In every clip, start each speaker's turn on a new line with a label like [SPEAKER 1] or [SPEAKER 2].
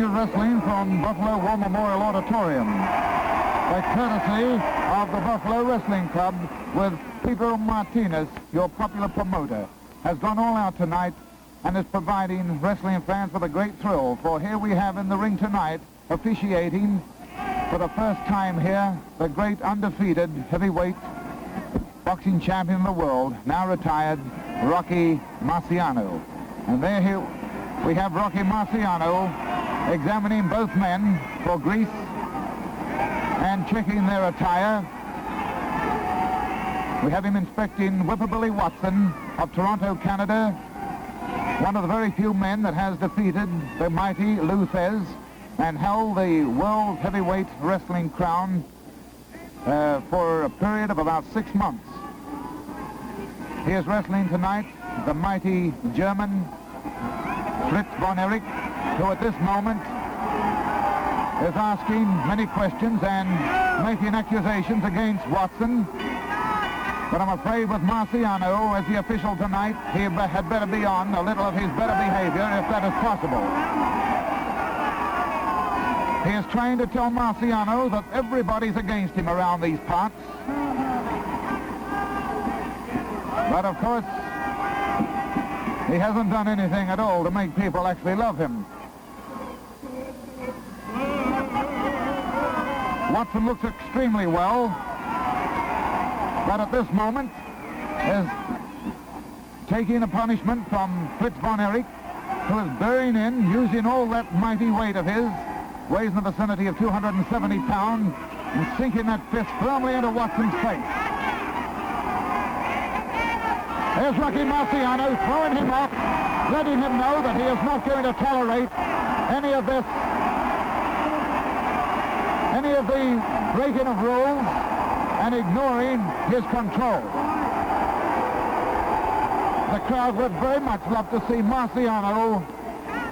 [SPEAKER 1] of wrestling from Buffalo War Memorial Auditorium, by courtesy of the Buffalo Wrestling Club, with Pedro Martinez, your popular promoter, has gone all out tonight and is providing wrestling fans with a great thrill. For here we have in the ring tonight, officiating for the first time here, the great undefeated heavyweight boxing champion of the world, now retired, Rocky Marciano. And there we have Rocky Marciano examining both men for grease and checking their attire. We have him inspecting Whipper-Billy Watson of Toronto, Canada, one of the very few men that has defeated the mighty Lou Thez and held the World Heavyweight Wrestling crown for a period of about 6 months. He is wrestling tonight the mighty German Fritz Von Erich, who at this moment is asking many questions and making accusations against Watson. But I'm afraid with Marciano as the official tonight, he had better be on a little of his better behavior if that is possible. He is trying to tell Marciano that everybody's against him around these parts. But of course, he hasn't done anything at all to make people actually love him. Watson looks extremely well, but at this moment is taking a punishment from Fritz Von Erich, who is bearing in, using all that mighty weight of his, weighs in the vicinity of 270 pounds, and sinking that fist firmly into Watson's face. There's Rocky Marciano throwing him off, letting him know that he is not going to tolerate any of this, any of the breaking of rules and ignoring his control. The crowd would very much love to see Marciano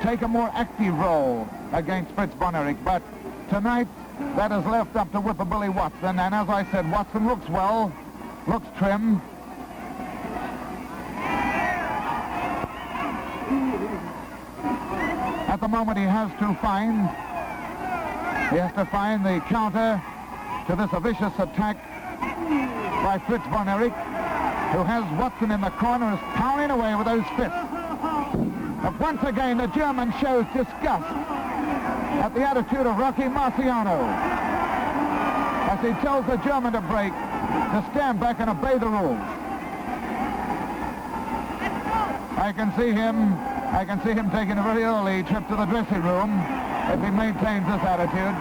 [SPEAKER 1] take a more active role against Fritz Von Erich, but tonight that is left up to Whipper-Billy Watson, and as I said, Watson looks well, looks trim. At the moment he has to find the counter to this vicious attack by Fritz Von Erich, who has Watson in the corner, is pounding away with those fists. But once again, the German shows disgust at the attitude of Rocky Marciano as he tells the German to break, to stand back and obey the rules. I can see him taking a very early trip to the dressing room if he maintains this attitude.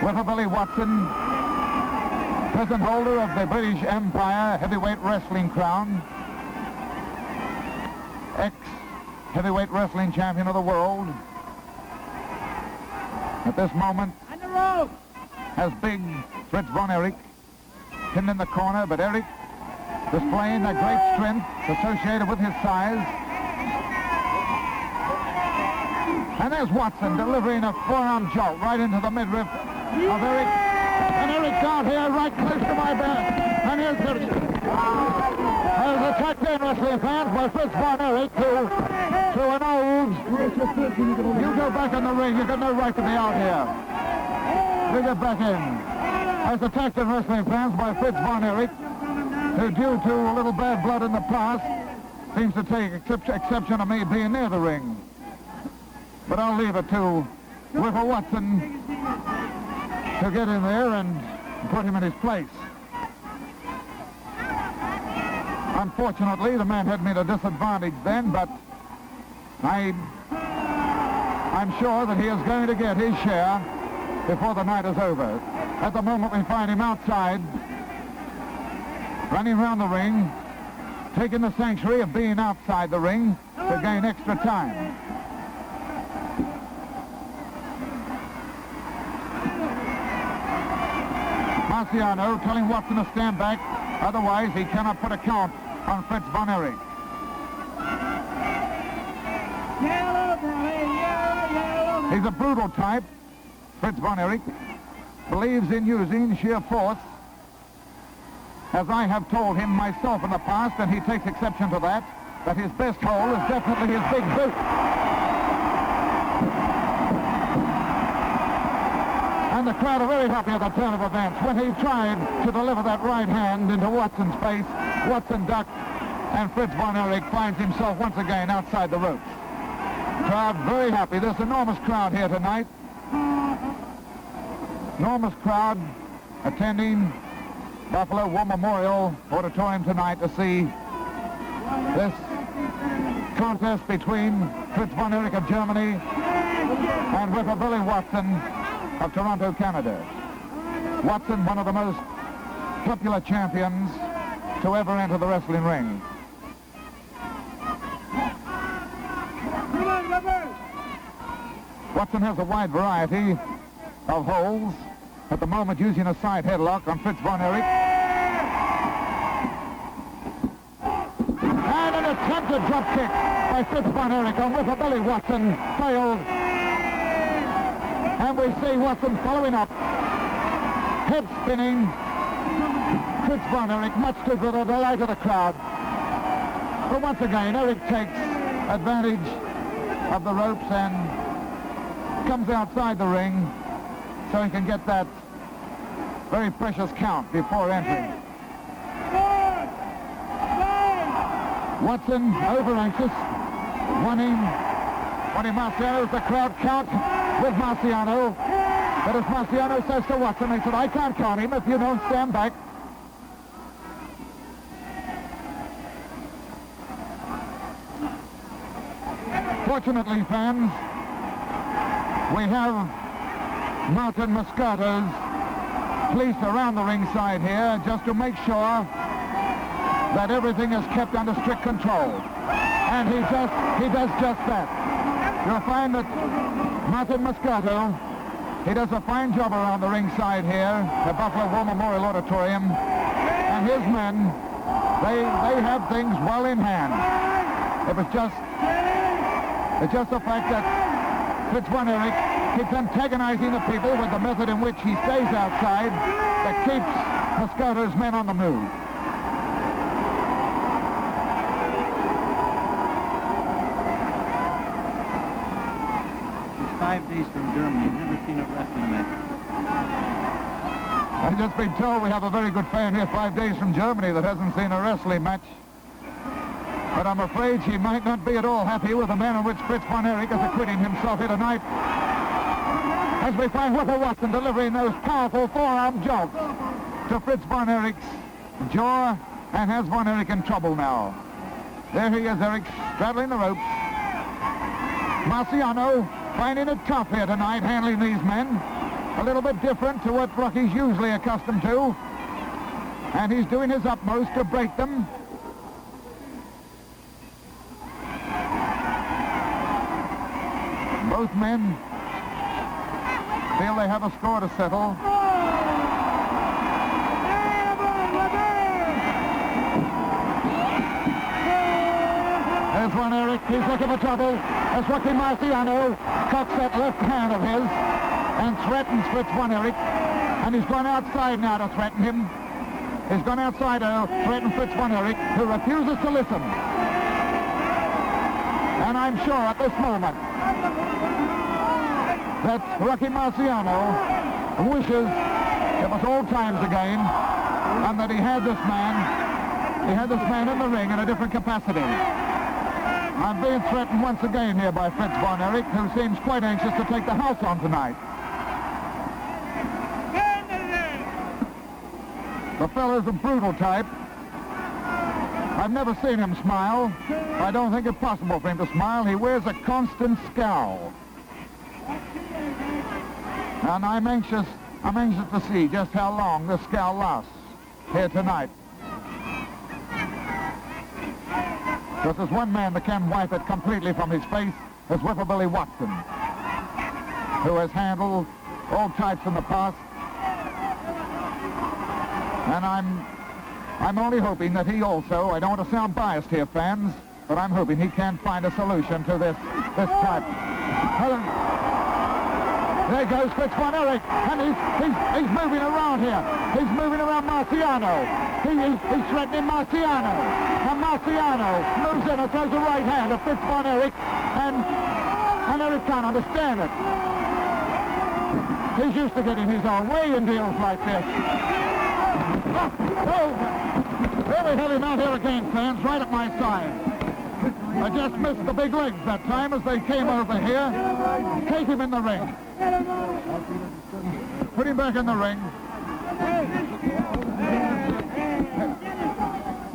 [SPEAKER 1] Whipper-Billy Watson, present holder of the British Empire heavyweight wrestling crown, ex-heavyweight wrestling champion of the world, at this moment has big Fritz Von Erich pinned in the corner, but Erich displaying that great strength associated with his size. And there's Watson delivering a forearm jolt right into the midriff of Erich. And Erich down here right close to my back. And here's a touchdown wrestling fans by Fritz Von Erich to an old, you go back in the ring, you've got no right to be out here. You get back in. As attacked in wrestling fans by Fritz Von Erich, who due to a little bad blood in the past, seems to take exception to me being near the ring. But I'll leave it to Whipper Watson to get in there and put him in his place. Unfortunately, the man had me at a disadvantage then, but I'm sure that he is going to get his share before the night is over. At the moment, we find him outside, running around the ring, taking the sanctuary of being outside the ring to gain extra time. Marciano telling Watson to stand back, otherwise he cannot put a count on Fritz Von Erich. He's a brutal type, Fritz Von Erich, believes in using sheer force, as I have told him myself in the past, and he takes exception to that. that his best hole is definitely his big boot. And the crowd are very happy at the turn of events. When he tried to deliver that right hand into Watson's face, Watson ducked, and Fritz Von Erich finds himself once again outside the ropes. Crowd very happy. There's an enormous crowd here tonight. Enormous crowd attending Buffalo War Memorial Auditorium tonight to see this contest between Fritz Von Erich of Germany and Whipper Billy Watson of Toronto, Canada. Watson, one of the most popular champions to ever enter the wrestling ring. Watson has a wide variety of holds, at the moment using a side headlock on Fritz Von Erich. And an attempted drop kick by Fritz Von Erich on Whipper Billy Watson failed. And we see Watson following up. Head spinning. Fritz Von Erich, much to the delight of the crowd. But once again, Erich takes advantage of the ropes and comes outside the ring so he can get that very precious count before entering. Watson, over anxious, wanting Marciano. The crowd count with Marciano. But as Marciano says to Watson, he said, I can't count him if you don't stand back. Fortunately, fans, we have Mountain Moscatos placed around the ringside here just to make sure that everything is kept under strict control. And he does just that. You'll find that Mountain Moscato, he does a fine job around the ringside here at Buffalo War Memorial Auditorium. And his men, they have things well in hand. It's just the fact that Fritz Von Erich keeps antagonizing the people with the method in which he stays outside that keeps Moscato's men on the move.
[SPEAKER 2] He's 5 days from Germany. Never seen a wrestling match.
[SPEAKER 1] I've just been told we have a very good fan here 5 days from Germany that hasn't seen a wrestling match. But I'm afraid she might not be at all happy with the manner in which Fritz Von Erich is acquitting himself here tonight. As we find Whipper Watson delivering those powerful forearm jobs to Fritz Von Erich's jaw, and has Von Erich in trouble now. There he is, Erich, straddling the ropes. Marciano finding it tough here tonight, handling these men. A little bit different to what Rocky's usually accustomed to. And he's doing his utmost to break them. Both men feel they have a score to settle. There's Von Erich. He's looking for trouble as Rocky Marciano cocks that left hand of his and threatens Fritz Von Erich. And he's gone outside now to threaten him. He's gone outside to threaten Fritz Von Erich, who refuses to listen. And I'm sure at this moment that Rocky Marciano wishes it was old times again, and that he had this man in the ring in a different capacity. I'm being threatened once again here by Fritz Von Erich, who seems quite anxious to take the house on tonight. The fellow's a brutal type. I've never seen him smile. I don't think it's possible for him to smile. He wears a constant scowl. And I'm anxious to see just how long this scowl lasts here tonight. Because there's one man that can wipe it completely from his face, is Whipper Billy Watson, who has handled all types in the past. And I'm only hoping that he also, I don't want to sound biased here, fans, but I'm hoping he can find a solution to this type. There goes Fritz Von Erich, and he's moving around here. He's moving around Marciano. He's threatening Marciano. And Marciano moves in and throws a right hand to Fritz Von Erich, and Erich can't understand it. He's used to getting his own way in deals like this. There we have him out here again, fans, right at my side. I just missed the big legs that time as they came over here. Take him in the ring. Put him back in the ring.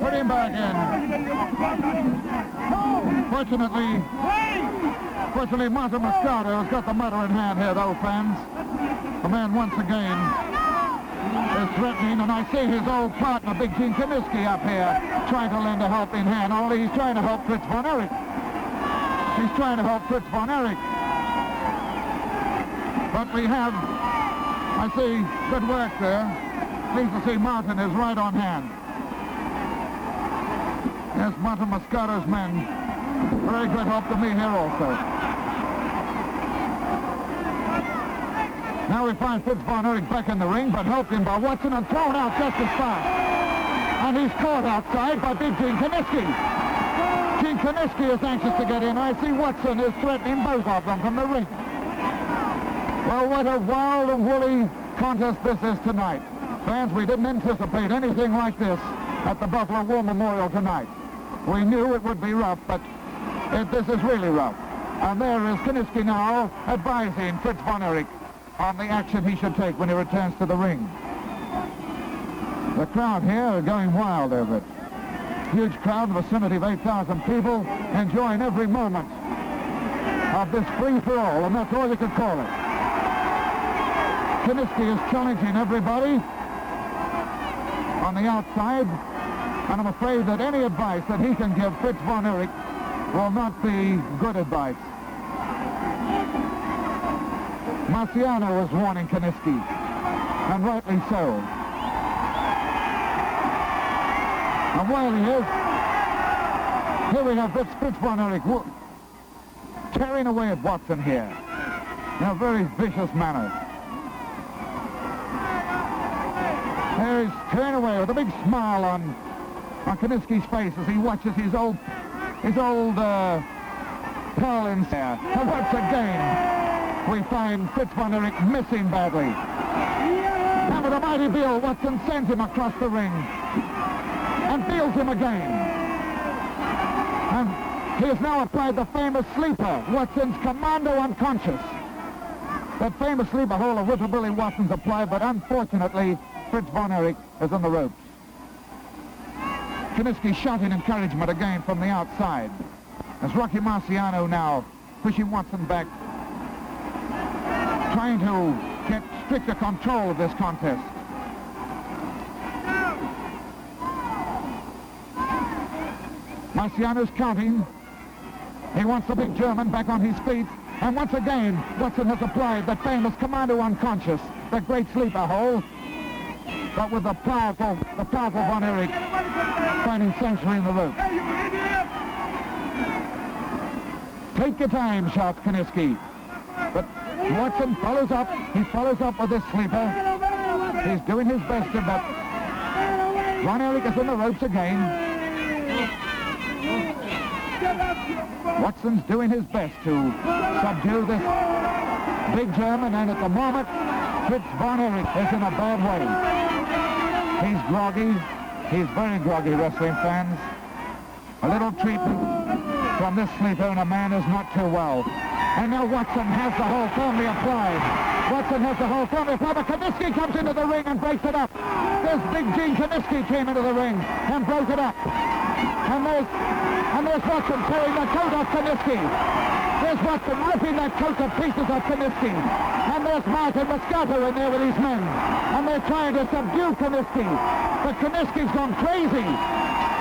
[SPEAKER 1] Put him back in. Fortunately, Martin Moscato has got the matter in hand here, though, fans. The man once again is threatening, and I see his old partner, Big Gene Kiniski, up here trying to lend a helping hand. Only he's trying to help Fritz Von Erich. He's trying to help Fritz Von Erich. But we have, I see, good work there. Pleased to see Martin is right on hand. Yes, Martin Moscato's men. Very good help to me here also. Now we find Fritz Von Erich back in the ring, but helped him by Watson and thrown out just as fast. And he's caught outside by Big Gene Kiniski. Gene Kiniski is anxious to get in. I see Watson is threatening both of them from the ring. Well, what a wild and woolly contest this is tonight. Fans, we didn't anticipate anything like this at the Buffalo War Memorial tonight. We knew it would be rough, but this is really rough. And there is Kiniski now advising Fritz Von Erich on the action he should take when he returns to the ring. The crowd here are going wild over it. Huge crowd in the vicinity of 8,000 people enjoying every moment of this free-for-all, and that's all you could call it. Kiniski is challenging everybody on the outside, and I'm afraid that any advice that he can give Fritz Von Erich will not be good advice. Marciano is warning Kiniski, and rightly so. And while he is, here we have Fritz Von Erich tearing away at Watson here in a very vicious manner. There he's tearing away with a big smile on Kiniski's face as he watches his old pal in there. And once again, we find Fritz Von Erich missing badly. And with a mighty Bill, Watson sends him across the ring and deals him again. And he has now applied the famous sleeper, Watson's commando unconscious. That famous sleeper hold of Whipper Billy Watson's applied, but unfortunately, Fritz Von Erich is on the ropes. Kiniski shouting encouragement again from the outside. As Rocky Marciano now pushing Watson back, trying to get stricter control of this contest. Marciano's counting. He wants the big German back on his feet. And once again, Watson has applied that famous commando unconscious, that great sleeper hold, but with the powerful Von Erich finding sanctuary in the rope. Take your time, shouts Kiniski. But Watson follows up. He follows up with this sleeper. He's doing his best to, but Von Erich is in the ropes again. Watson's doing his best to subdue this big German, and at the moment, Fritz Von Erich is in a bad way. He's groggy. He's very groggy, wrestling fans. A little treatment from this sleeper, and a man is not too well. And now Watson has the hold firmly applied. Watson has the hold firmly applied, but Kiniski comes into the ring and breaks it up. There's Big Gene Kiniski came into the ring and broke it up. And there's Watson tearing the coat off Kiniski. There's Watson ripping that coat to pieces of Kiniski. And there's Martin Moscato in there with his men. And they're trying to subdue Kiniski. But Kiniski's gone crazy.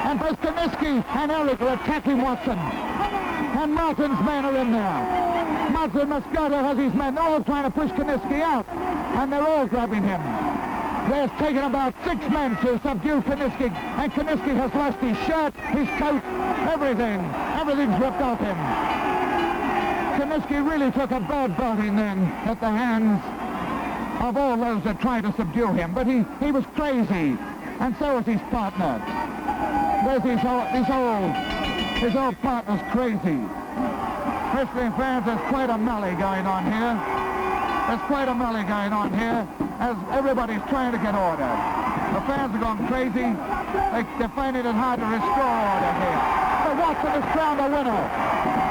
[SPEAKER 1] And both Kiniski and Erich are attacking Watson. And Martin's men are in there. Martin Moscato has his men. They're all trying to push Kiniski out. And they're all grabbing him. There's taken about 6 men to subdue Kiniski. And Kiniski has lost his shirt, his coat, everything. Everything's ripped off him. Kiniski really took a bad belting then at the hands of all those that tried to subdue him. But he was crazy. And so was his partner. There's his whole partner's crazy. Wrestling fans, there's quite a melee going on here. There's quite a melee going on here as everybody's trying to get order. The fans are going crazy. They're finding it hard to restore order here. But Watson has crowned the winner.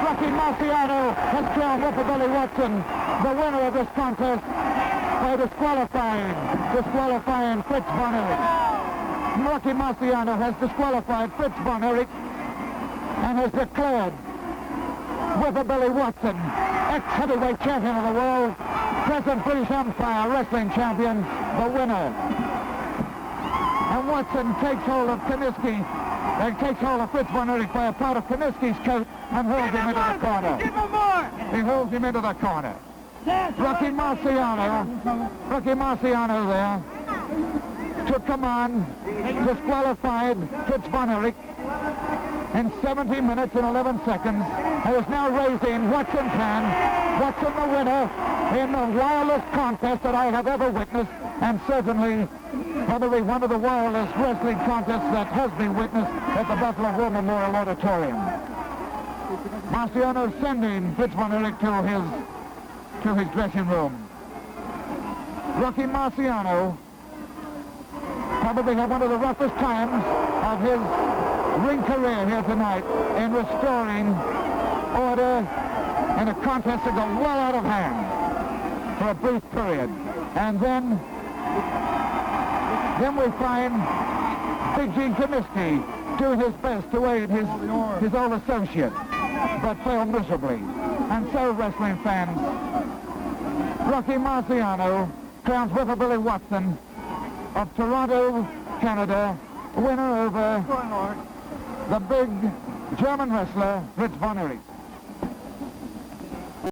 [SPEAKER 1] Rocky Marciano has crowned Rockabilly Watson the winner of this contest by disqualifying Fritz Von Erich. Rocky Marciano has disqualified Fritz Von Erich and has declared Rockabilly Watson, ex-heavyweight champion of the world, present British Empire wrestling champion, the winner. And Watson takes hold of Kaniski, and takes hold of Fritz Von Erich by a part of Kaniski's coat and hurls him into the corner.
[SPEAKER 2] Give him more!
[SPEAKER 1] He hurls him into the corner. Rocky Marciano there took command, disqualified Fritz Von Erich in 17 minutes and 11 seconds, and is now raising Watson's hand. Watson the winner in the wildest contest that I have ever witnessed, and certainly probably one of the wildest wrestling contests that has been witnessed at the Buffalo War Memorial Auditorium. Marciano sending Fritz Von Erich to his dressing room. Rocky Marciano probably had one of the roughest times of his ring career here tonight in restoring order in a contest that got well out of hand for a brief period. And then we find Big Gene Kaminsky doing his best to aid his old associate, but failed miserably. And so, wrestling fans, Rocky Marciano crowns Rockabilly Watson of Toronto, Canada, winner over the big German wrestler Fritz Von Erich.